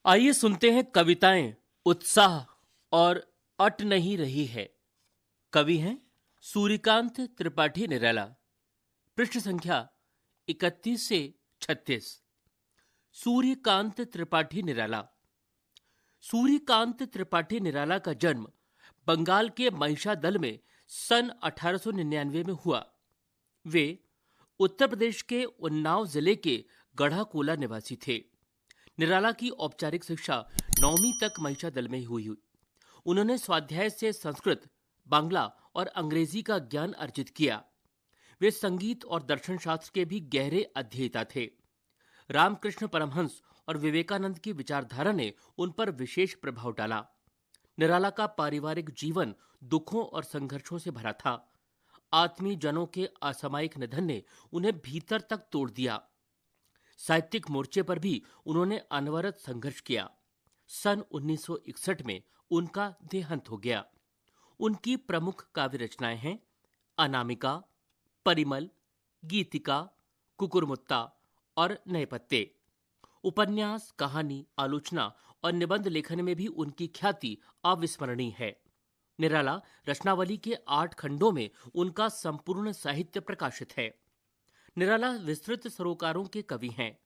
आइए सुनते हैं कविताएं उत्साह और अट नहीं रही है। कवि हैं सूर्यकांत त्रिपाठी निराला। पृष्ठ संख्या 31 से 36। सूर्यकांत त्रिपाठी निराला। सूर्यकांत त्रिपाठी निराला का जन्म बंगाल के महिषादल में सन 1899 में हुआ। वे उत्तर प्रदेश के उन्नाव जिले के गढ़ाकोला निवासी थे। निराला की औपचारिक शिक्षा 9वीं तक महिषादल में हुई। उन्होंने स्वाध्याय से संस्कृत, बांग्ला और अंग्रेजी का ज्ञान अर्जित किया। वे संगीत और दर्शन शास्त्र के भी गहरे अध्येता थे। रामकृष्ण परमहंस और विवेकानंद की विचारधारा ने उन पर विशेष प्रभाव डाला। निराला का पारिवारिक जीवन दुखों और संघर्षों से भरा था। आत्मीय जनों के असामयिक निधन ने उन्हें भीतर तक तोड़ दिया। साहित्यिक मोर्चे पर भी उन्होंने अनवरत संघर्ष किया। सन 1961 में उनका देहांत हो गया। उनकी प्रमुख काव्य रचनाएं हैं अनामिका, परिमल, गीतिका, कुकुरमुत्ता और नए पत्ते। उपन्यास, कहानी, आलोचना और निबंध लेखन में भी उनकी ख्याति अविस्मरणीय है। निराला रचनावली के 8 खंडों में उनका संपूर्ण साहित्य प्रकाशित है। निराला विस्तृत सरोकारों के कवि हैं।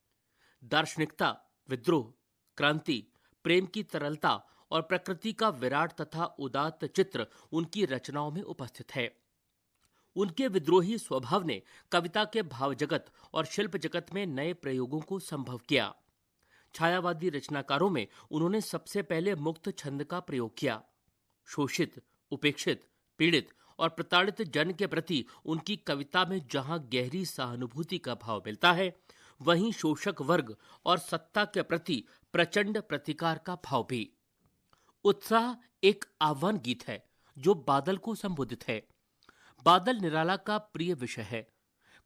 दार्शनिकता, विद्रोह, क्रांति, प्रेम की तरलता और प्रकृति का विराट तथा उदात्त चित्र उनकी रचनाओं में उपस्थित है। उनके विद्रोही स्वभाव ने कविता के भाव जगत और शिल्प जगत में नए प्रयोगों को संभव किया। छायावादी रचनाकारों में उन्होंने सबसे पहले मुक्त छंद का प्रयोग किया। शोषित, उपेक्षित, पीड़ित और प्रताड़ित जन के प्रति उनकी कविता में जहां गहरी सहानुभूति का भाव मिलता है, वहीं शोषक वर्ग और सत्ता के प्रति प्रचंड प्रतिकार का भाव भी। उत्साह एक आह्वान गीत है जो बादल को संबोधित है। बादल निराला का प्रिय विषय है।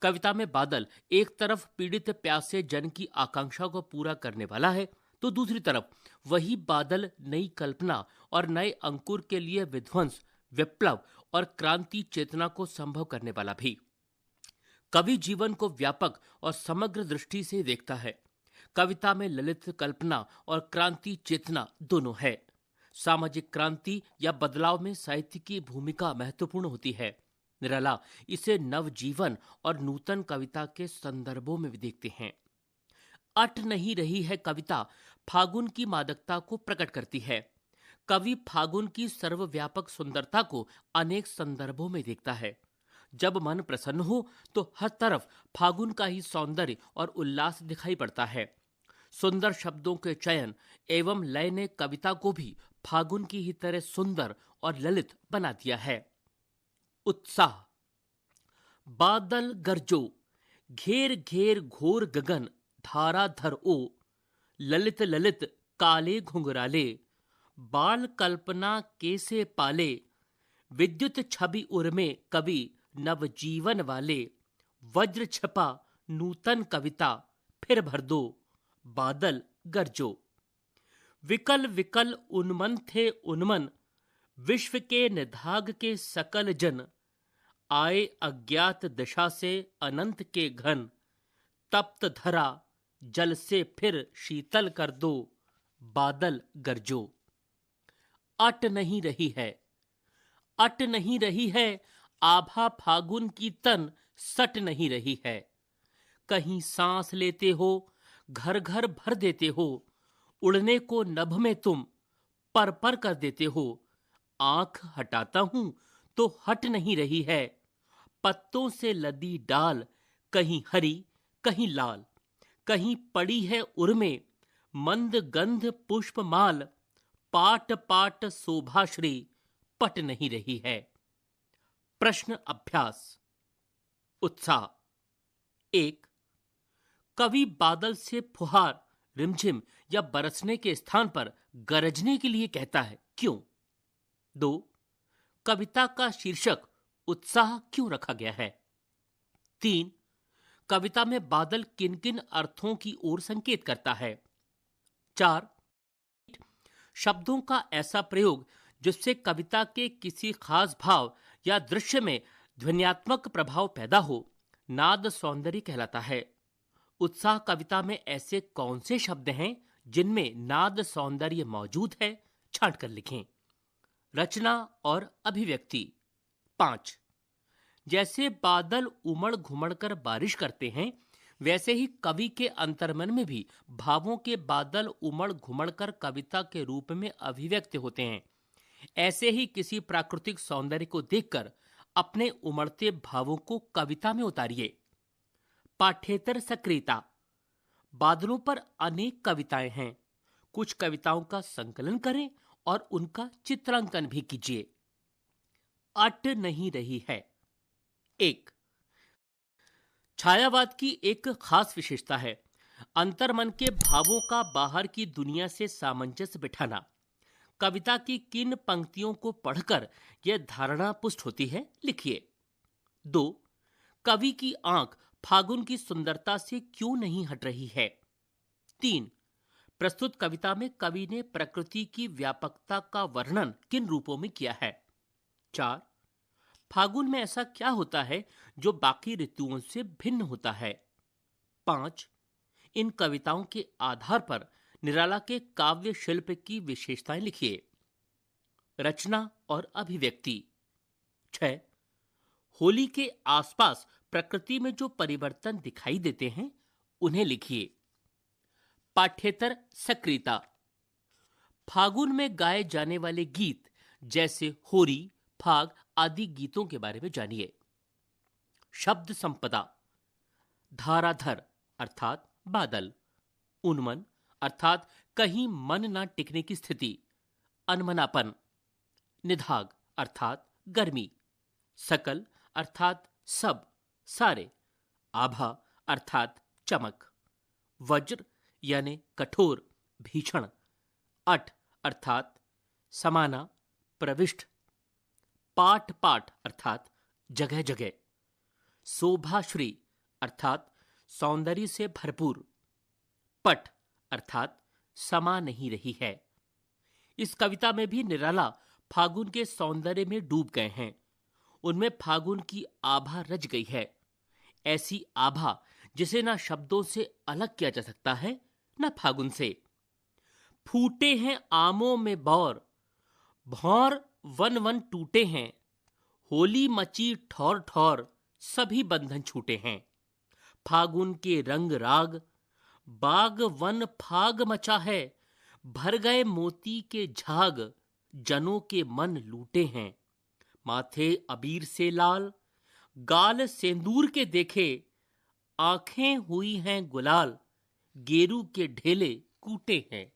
कविता में बादल एक तरफ पीड़ित प्यासे जन की आकांक्षा को पूरा करने वाला है, तो दूसरी तरफ वही बादल नई कल्पना और नए अंकुर के लिए विध्वंस, विप्लव और क्रांति चेतना को संभव करने वाला भी। कवि जीवन को व्यापक और समग्र दृष्टि से देखता है। कविता में ललित कल्पना और क्रांति चेतना दोनों है। सामाजिक क्रांति या बदलाव में साहित्य की भूमिका महत्वपूर्ण होती है। निराला इसे नवजीवन और नूतन कविता के संदर्भों में भी देखते हैं। अट नहीं रही है कविता फागुन की मादकता को प्रकट करती है। कवि फागुन की सर्वव्यापक सुंदरता को अनेक संदर्भों में देखता है। जब मन प्रसन्न हो तो हर तरफ फागुन का ही सौंदर्य और उल्लास दिखाई पड़ता है। सुंदर शब्दों के चयन एवं लय ने कविता को भी फागुन की ही तरह सुंदर और ललित बना दिया है। उत्साह। बादल गरजो, घेर घेर घोर गगन धाराधर ओ, ललित ललित काले घुंघराले, बाल कल्पना कैसे पाले, विद्युत छवि उर्मे कवि नवजीवन वाले, वज्र छपा नूतन कविता फिर भर दो, बादल गरजो। विकल विकल उन्मन थे उन्मन, विश्व के निधाग के सकल जन, आए अज्ञात दशा से अनंत के घन, तप्त धरा जल से फिर शीतल कर दो, बादल गरजो। अट नहीं रही है, अट नहीं रही है, आभा फागुन की तन सट नहीं रही है। कहीं सांस लेते हो, घर घर भर देते हो, उड़ने को नभ में तुम पर पर कर देते हो। आंख हटाता हूं तो हट नहीं रही है, पत्तों से लदी डाल कहीं हरी कहीं लाल, कहीं पड़ी है उर्मे मंद गंध पुष्प माल, पाट पाट शोभाश्री पट नहीं रही है। प्रश्न अभ्यास। उत्साह। 1. कवि बादल से फुहार, रिमझिम या बरसने के स्थान पर गरजने के लिए कहता है, क्यों? 2. कविता का शीर्षक उत्साह क्यों रखा गया है? 3. कविता में बादल किन किन अर्थों की ओर संकेत करता है? 4. शब्दों का ऐसा प्रयोग जिससे कविता के किसी खास भाव या दृश्य में ध्वन्यात्मक प्रभाव पैदा हो, नाद सौंदर्य कहलाता है। उत्साह कविता में ऐसे कौन से शब्द हैं जिनमें नाद सौंदर्य मौजूद है छांट कर लिखें। रचना और अभिव्यक्ति। 5। जैसे बादल उमड़ घुमड़ कर बारिश करते हैं, वैसे ही कवि के अंतर्मन में भी भावों के बादल उमड़ घुमड़ कर कविता के रूप में अभिव्यक्त होते हैं। ऐसे ही किसी प्राकृतिक सौंदर्य को देखकर अपने उमड़ते भावों को कविता में उतारिए। पाठ्येतर सक्रियता। बादलों पर अनेक कविताएं हैं। कुछ कविताओं का संकलन करें और उनका चित्रांकन भी कीजिए। अट नहीं रही है। 1। छायावाद की एक खास विशेषता है अंतर्मन के भावों का बाहर की दुनिया से सामंजस्य बिठाना। कविता की किन पंक्तियों को पढ़कर यह धारणा पुष्ट होती है, लिखिए। 2। कवि की आंख फागुन की सुंदरता से क्यों नहीं हट रही है। 3। प्रस्तुत कविता में कवि ने प्रकृति की व्यापकता का वर्णन किन रूपों में किया है। 4। फागुन में ऐसा क्या होता है जो बाकी ऋतुओं से भिन्न होता है। 5। इन कविताओं के आधार पर निराला के काव्य शिल्प की विशेषताएं लिखिए। रचना और अभिव्यक्ति। 6। होली के आसपास प्रकृति में जो परिवर्तन दिखाई देते हैं उन्हें लिखिए। पाठ्येतर सक्रियता। फागुन में गाए जाने वाले गीत जैसे होरी, फाग आदि गीतों के बारे में जानिए। शब्द संपदा। धाराधर अर्थात बादल, उन्मन अर्थात कहीं मन ना टिकने की स्थिति, अनमनापन, निधाग अर्थात गर्मी, सकल अर्थात सब, सारे, आभा अर्थात चमक, वज्र यानी कठोर, भीषण, अट अर्थात समाना, प्रविष्ट, पाठ पाठ अर्थात जगह जगह, शोभाश्री अर्थात सौंदर्य से भरपूर, पट अर्थात समा नहीं रही है। इस कविता में भी निराला फागुन के सौंदर्य में डूब गए हैं। उनमें फागुन की आभा रच गई है, ऐसी आभा जिसे ना शब्दों से अलग किया जा सकता है न फागुन से। फूटे हैं आमों में बौर, भौर वन वन टूटे हैं, होली मची ठौर ठौर, सभी बंधन छूटे हैं। फागुन के रंग राग, बाग वन फाग मचा है, भर गए मोती के झाग, जनों के मन लूटे हैं। माथे अबीर से लाल, गाल सेंदूर के देखे, आंखें हुई हैं गुलाल, गेरू के ढेले कूटे हैं।